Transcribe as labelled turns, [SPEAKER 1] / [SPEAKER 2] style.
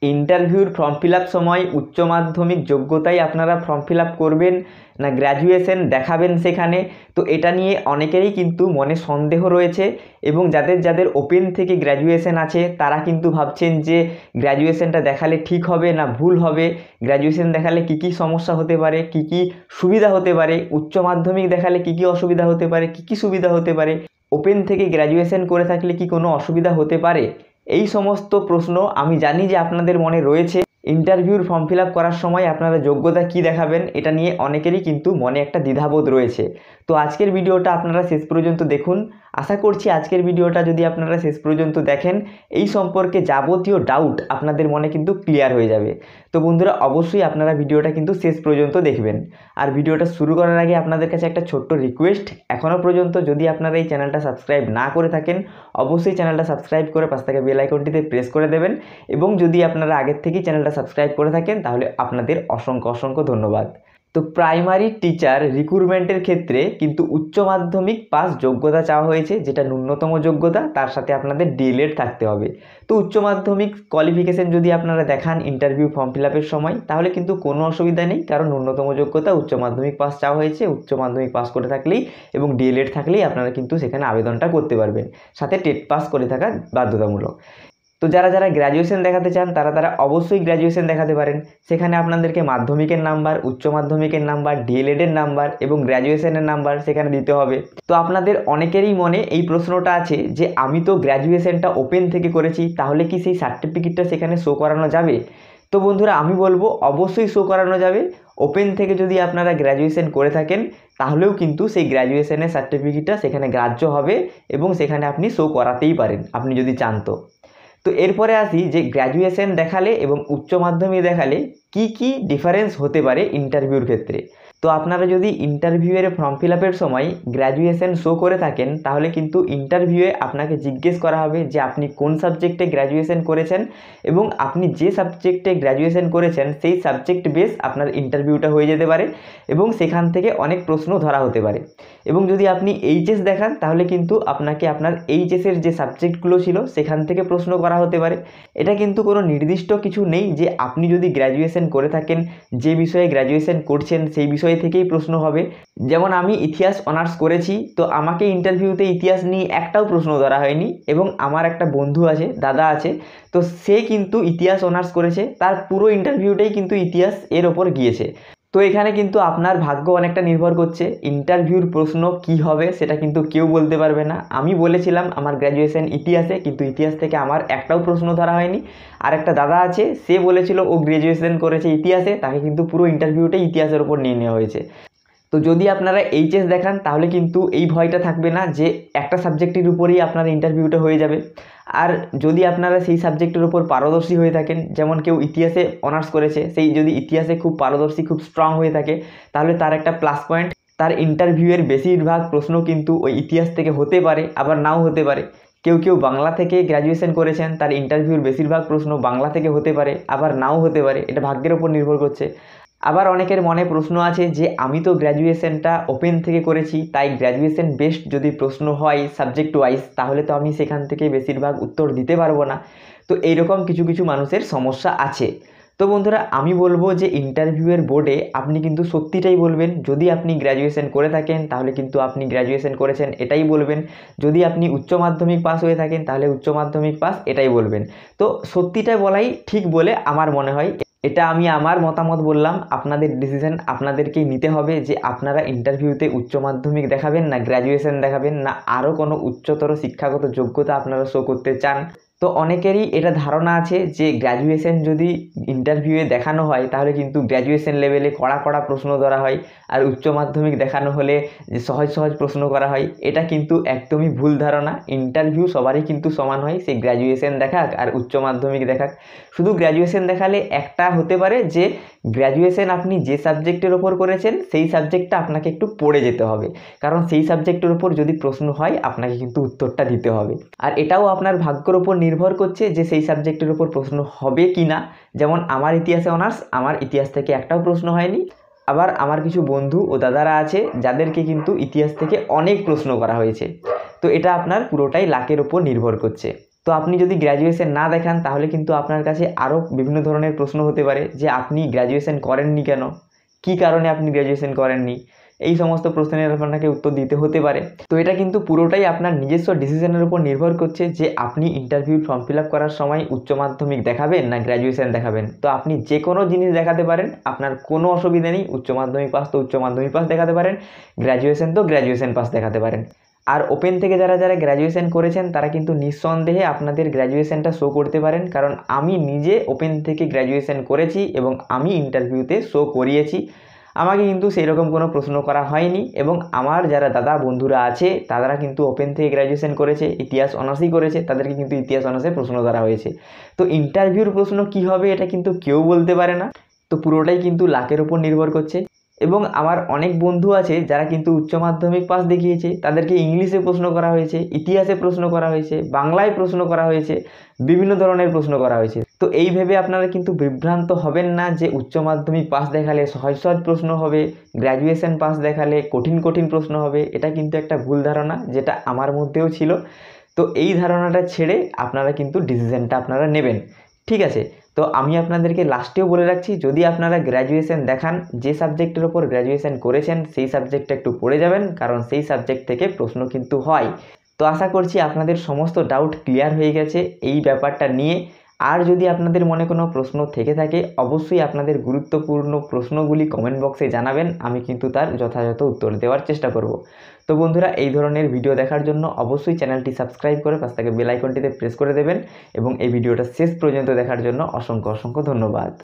[SPEAKER 1] ইন্টারভিউর form fill up সময় উচ্চ মাধ্যমিক যোগ্যতায় আপনারা ফর্ম ফিল আপ করবেন না গ্র্যাজুয়েশন দেখাবেন সেখানে, তো এটা নিয়ে অনেকেরই কিন্তু মনে সন্দেহ রয়েছে। এবং যাদের যাদের ওপেন থেকে গ্র্যাজুয়েশন আছে তারা কিন্তু ভাবছেন যে গ্র্যাজুয়েশনটা দেখালে ঠিক হবে না ভুল হবে, গ্র্যাজুয়েশন দেখালে কী কী সমস্যা হতে পারে, কী কী সুবিধা হতে পারে, উচ্চ মাধ্যমিক দেখালে কী কী অসুবিধা হতে পারে, কী কী সুবিধা হতে পারে, ওপেন থেকে গ্র্যাজুয়েশন করে থাকলে কি কোনো অসুবিধা হতে পারে। এই সমস্ত প্রশ্ন আমি জানি যে আপনাদের মনে রয়েছে। ইন্টারভিউর ফর্ম ফিল আপ করার সময় আপনারা যোগ্যতা কি দেখাবেন এটা নিয়ে অনেকেরই কিন্তু মনে একটা দ্বিধাবোধ রয়েছে। তো আজকের ভিডিওটা আপনারা শেষ পর্যন্ত দেখুন। আশা করছি আজকের ভিডিওটা যদি আপনারা শেষ পর্যন্ত দেখেন এই সম্পর্কে যাবতীয় ডাউট আপনাদের মনে কিন্তু ক্লিয়ার হয়ে যাবে। তো বন্ধুরা অবশ্যই আপনারা ভিডিওটা কিন্তু শেষ পর্যন্ত দেখবেন। আর ভিডিওটা শুরু করার আগে আপনাদের কাছে একটা ছোট্ট রিকোয়েস্ট, এখনও পর্যন্ত যদি আপনারা এই চ্যানেলটা সাবস্ক্রাইব না করে থাকেন অবশ্যই চ্যানেলটা সাবস্ক্রাইব করে পাশ থেকে বেল আইকনটিতে প্রেস করে দেবেন। এবং যদি আপনারা আগের থেকেই চ্যানেলটা সাবস্ক্রাইব করে থাকেন তাহলে আপনাদের অসংখ্য অসংখ্য ধন্যবাদ। তো প্রাইমারি টিচার রিক্রুটমেন্টের ক্ষেত্রে কিন্তু উচ্চ মাধ্যমিক পাস যোগ্যতা চাওয়া হয়েছে, যেটা ন্যূনতম যোগ্যতা, তার সাথে আপনাদের ডিএলএড থাকতে হবে। তো উচ্চ মাধ্যমিক কোয়ালিফিকেশন যদি আপনারা দেখান ইন্টারভিউ ফর্ম ফিল আপের সময় তাহলে কিন্তু কোনো অসুবিধা নেই, কারণ ন্যূনতম যোগ্যতা উচ্চ মাধ্যমিক পাস চাওয়া হয়েছে। উচ্চ মাধ্যমিক পাস করে থাকলেই এবং ডিএলএড থাকলেই আপনারা কিন্তু সেখানে আবেদনটা করতে পারবেন, সাথে টেট পাস করে থাকা বাধ্যতামূলক। তো যারা যারা গ্র্যাজুয়েশন দেখাতে চান তারা অবশ্যই গ্র্যাজুয়েশন দেখাতে পারেন। সেখানে আপনাদেরকে মাধ্যমিকের নাম্বার, উচ্চ মাধ্যমিকের নাম্বার, ডিএলএডের নাম্বার এবং গ্র্যাজুয়েশনের নাম্বার সেখানে দিতে হবে। তো আপনাদের অনেকেরই মনে এই প্রশ্নটা আছে যে আমি তো গ্র্যাজুয়েশনটা ওপেন থেকে করেছি, তাহলে কি সেই সার্টিফিকেটটা সেখানে শো করানো যাবে? তো বন্ধুরা আমি বলবো অবশ্যই শো করানো যাবে। ওপেন থেকে যদি আপনারা গ্র্যাজুয়েশন করে থাকেন তাহলেও কিন্তু সেই গ্র্যাজুয়েশনের সার্টিফিকেটটা সেখানে গ্রাহ্য হবে এবং সেখানে আপনি শো করাতেই পারেন আপনি যদি চান। তো এরপরে আসি যে গ্র্যাজুয়েশন দেখালে এবং উচ্চ মাধ্যমিক দেখালে কি কি ডিফারেন্স হতে পারে ইন্টারভিউর ক্ষেত্রে। তো আপনারা যদি ইন্টারভিউয়ের ফর্ম ফিল আপের সময় গ্র্যাজুয়েশন শো করে থাকেন তাহলে কিন্তু ইন্টারভিউয়ে আপনাকে জিজ্ঞেস করা হবে যে আপনি কোন সাবজেক্টে গ্র্যাজুয়েশন করেছেন এবং আপনি যে সাবজেক্টে গ্র্যাজুয়েশন করেছেন সেই সাবজেক্ট বেস আপনার ইন্টারভিউটা হয়ে যেতে পারে এবং সেখান থেকে অনেক প্রশ্ন ধরা হতে পারে। এবং যদি আপনি এইচএস দেখান তাহলে কিন্তু আপনাকে আপনার এইচএসের যে সাবজেক্টগুলো ছিল সেখান থেকে প্রশ্ন করা হতে পারে। এটা কিন্তু কোনো নির্দিষ্ট কিছু নেই যে আপনি যদি গ্র্যাজুয়েশন করে থাকেন যে বিষয়ে গ্র্যাজুয়েশন করছেন সেই বিষয় থেকেই প্রশ্ন হবে। যেমন আমি ইতিহাস অনার্স করেছি, তো আমাকে ইন্টারভিউতে ইতিহাস নিয়ে একটাও প্রশ্ন ধরা হয়নি। এবং আমার একটা বন্ধু আছে, দাদা আছে, তো সে কিন্তু ইতিহাস অনার্স করেছে, তার পুরো ইন্টারভিউটাই কিন্তু ইতিহাস এর ওপর গিয়েছে। তো এখানে কিন্তু আপনার ভাগ্য অনেকটা নির্ভর করছে। ইন্টারভিউর প্রশ্ন কি হবে সেটা কিন্তু কেউ বলতে পারবে না। আমি বলেছিলাম আমার গ্র্যাজুয়েশন ইতিহাসে, কিন্তু ইতিহাস থেকে আমার একটাও প্রশ্ন ধরা হয়নি। আর একটা দাদা আছে, সে বলেছিল ও গ্র্যাজুয়েশন করেছে ইতিহাসে, তাকে কিন্তু পুরো ইন্টারভিউটাই ইতিহাসের ওপর নিয়ে নেওয়া হয়েছে। তো যদি আপনারা এইচএস দেখান তাহলে কিন্তু এই ভয়টা থাকবে না যে একটা সাবজেক্টের উপরেই আপনার ইন্টারভিউটা হয়ে যাবে। আর যদি আপনারা সেই সাবজেক্টের উপর পারদর্শী হয়ে থাকেন, যেমন কেউ ইতিহাসে অনার্স করেছে, সেই যদি ইতিহাসে খুব পারদর্শী খুব স্ট্রং হয়ে থাকে তাহলে তার একটা প্লাস পয়েন্ট, তার ইন্টারভিউয়ের বেশিরভাগ প্রশ্ন কিন্তু ওই ইতিহাস থেকে হতে পারে আবার নাও হতে পারে। কেউ কেউ বাংলা থেকে গ্র্যাজুয়েশন করেছেন, তার ইন্টারভিউর বেশিরভাগ প্রশ্ন বাংলা থেকে হতে পারে আবার নাও হতে পারে, এটা ভাগ্যের ওপর নির্ভর করছে। আবার অনেকের মনে প্রশ্ন আছে যে আমি তো গ্র্যাজুয়েশনটা ওপেন থেকে করেছি, তাই গ্র্যাজুয়েশন বেসড যদি প্রশ্ন হয় সাবজেক্ট ওয়াইজ তাহলে তো আমি সেখান থেকে বেশিরভাগ উত্তর দিতে পারবো না। তো এইরকম কিছু কিছু মানুষের সমস্যা আছে। তো বন্ধুরা আমি বলবো যে ইন্টারভিউয়ের বোর্ডে আপনি কিন্তু সত্যিটাই বলবেন। যদি আপনি গ্র্যাজুয়েশন করে থাকেন তাহলে কিন্তু আপনি গ্র্যাজুয়েশন করেছেন এটাই বলবেন। যদি আপনি উচ্চ মাধ্যমিক পাস হয়ে থাকেন তাহলে উচ্চ মাধ্যমিক পাস এটাই বলবেন। তো সত্যিটা বলাই ঠিক বলে আমার মনে হয়। এটা আমি আমার মতামত বললাম, আপনাদের ডিসিশন আপনাদেরকেই নিতে হবে যে আপনারা ইন্টারভিউতে উচ্চ মাধ্যমিক দেখাবেন না গ্র্যাজুয়েশন দেখাবেন না আরও কোনো উচ্চতর শিক্ষাগত যোগ্যতা আপনারা শো করতে চান। তো অনেকেরই এটা ধারণা আছে যে গ্র্যাজুয়েশন যদি ইন্টারভিউয়ে দেখানো হয় তাহলে কিন্তু গ্র্যাজুয়েশন লেভেলে কড়া কড়া প্রশ্ন ধরা হয়, আর উচ্চ মাধ্যমিক দেখানো হলে যে সহজ সহজ প্রশ্ন করা হয়। এটা কিন্তু একদমই ভুল ধারণা। ইন্টারভিউ সবারই কিন্তু সমান হয়, সে গ্র্যাজুয়েশন দেখাক আর উচ্চ মাধ্যমিক দেখাক। শুধু গ্র্যাজুয়েশন দেখালে একটা হতে পারে যে গ্র্যাজুয়েশন আপনি যে সাবজেক্টের ওপর করেছেন সেই সাবজেক্টটা আপনাকে একটু পড়ে যেতে হবে, কারণ সেই সাবজেক্টের ওপর যদি প্রশ্ন হয় আপনাকে কিন্তু উত্তরটা দিতে হবে। আর এটাও আপনার ভাগ্যের ওপর নির্ভর করছে যে সেই সাবজেক্টের ওপর প্রশ্ন হবে কি না। যেমন আমার ইতিহাসে অনার্স, আমার ইতিহাস থেকে একটাও প্রশ্ন হয়নি। আবার আমার কিছু বন্ধু ও দাদারা আছে যাদেরকে কিন্তু ইতিহাস থেকে অনেক প্রশ্ন করা হয়েছে। তো এটা আপনার পুরোটাই লাকের ওপর নির্ভর করছে। তো আপনি যদি গ্র্যাজুয়েশন না দেখান তাহলে কিন্তু আপনার কাছে আরও বিভিন্ন ধরনের প্রশ্ন হতে পারে যে আপনি গ্র্যাজুয়েশন করেননি কেন, কী কারণে আপনি গ্র্যাজুয়েশন করেননি, এই সমস্ত প্রশ্নের আপনাকে উত্তর দিতে হতে পারে। তো এটা কিন্তু পুরোটাই আপনার নিজস্ব ডিসিশনের উপর নির্ভর করছে যে আপনি ইন্টারভিউ ফর্ম ফিল আপ করার সময় উচ্চ মাধ্যমিক দেখাবেন না গ্র্যাজুয়েশন দেখাবেন। তো আপনি যে কোনো জিনিস দেখাতে পারেন, আপনার কোনো অসুবিধা নেই। উচ্চ মাধ্যমিক পাস তো উচ্চ মাধ্যমিক পাস দেখাতে পারেন, গ্র্যাজুয়েশন তো গ্র্যাজুয়েশন পাস দেখাতে পারেন। আর ওপেন থেকে যারা যারা গ্র্যাজুয়েশন করেছেন তারা কিন্তু নিঃসন্দেহে আপনাদের গ্র্যাজুয়েশনটা শো করতে পারেন, কারণ আমি নিজে ওপেন থেকে গ্র্যাজুয়েশন করেছি এবং আমি ইন্টারভিউতে শো করিয়েছি। আমাকে কিন্তু সেই রকম কোনো প্রশ্ন করা হয়নি, এবং আমার যারা দাদা বন্ধুরা আছে তারা কিন্তু ওপেন থেকে গ্র্যাজুয়েশন করেছে, ইতিহাস অনার্সই করেছে, তাদেরকে কিন্তু ইতিহাস অনার্সে প্রশ্ন করা হয়েছে। তো ইন্টারভিউর প্রশ্ন কি হবে এটা কিন্তু কেউ বলতে পারে না, তো পুরোটাই কিন্তু লাকের উপর নির্ভর করছে। এবং আমার অনেক বন্ধু আছে যারা কিন্তু উচ্চ মাধ্যমিক পাস দেখিয়েছে, তাদেরকে ইংলিশে প্রশ্ন করা হয়েছে, ইতিহাসে প্রশ্ন করা হয়েছে, বাংলায় প্রশ্ন করা হয়েছে, বিভিন্ন ধরনের প্রশ্ন করা হয়েছে। তো এই ভেবে আপনারা কিন্তু বিভ্রান্ত হবেন না যে উচ্চ মাধ্যমিক পাস দেখালে সহজ সহজ প্রশ্ন হবে, গ্র্যাজুয়েশন পাস দেখালে কঠিন কঠিন প্রশ্ন হবে। এটা কিন্তু একটা ভুল ধারণা, যেটা আমার মধ্যেও ছিল। তো এই ধারণাটা ছেড়ে আপনারা কিন্তু ডিসিশনটা আপনারা নেবেন, ঠিক আছে? তো আমি আপনাদেরকে লাস্টেও বলে রাখছি, যদি আপনারা গ্র্যাজুয়েশন দেখান, যে সাবজেক্টের ওপর গ্র্যাজুয়েশন করেছেন সেই সাবজেক্টটা একটু পড়ে যাবেন, কারণ সেই সাবজেক্ট থেকে প্রশ্ন কিন্তু হয়। তো আশা করছি আপনাদের সমস্ত ডাউট ক্লিয়ার হয়ে গেছে এই ব্যাপারটা নিয়ে। আর যদি আপনাদের মনে কোনো প্রশ্ন থেকে থাকে অবশ্যই আপনাদের গুরুত্বপূর্ণ প্রশ্নগুলি কমেন্ট বক্সে জানাবেন, আমি কিন্তু তার যথাযথ উত্তর দেওয়ার চেষ্টা করব। তো বন্ধুরা, এই ধরনের ভিডিও দেখার জন্য অবশ্যই চ্যানেলটি সাবস্ক্রাইব করে পাশ থেকে বেল আইকনটিতে প্রেস করে দেবেন, এবং এই ভিডিওটা শেষ পর্যন্ত দেখার জন্য অসংখ্য অসংখ্য ধন্যবাদ।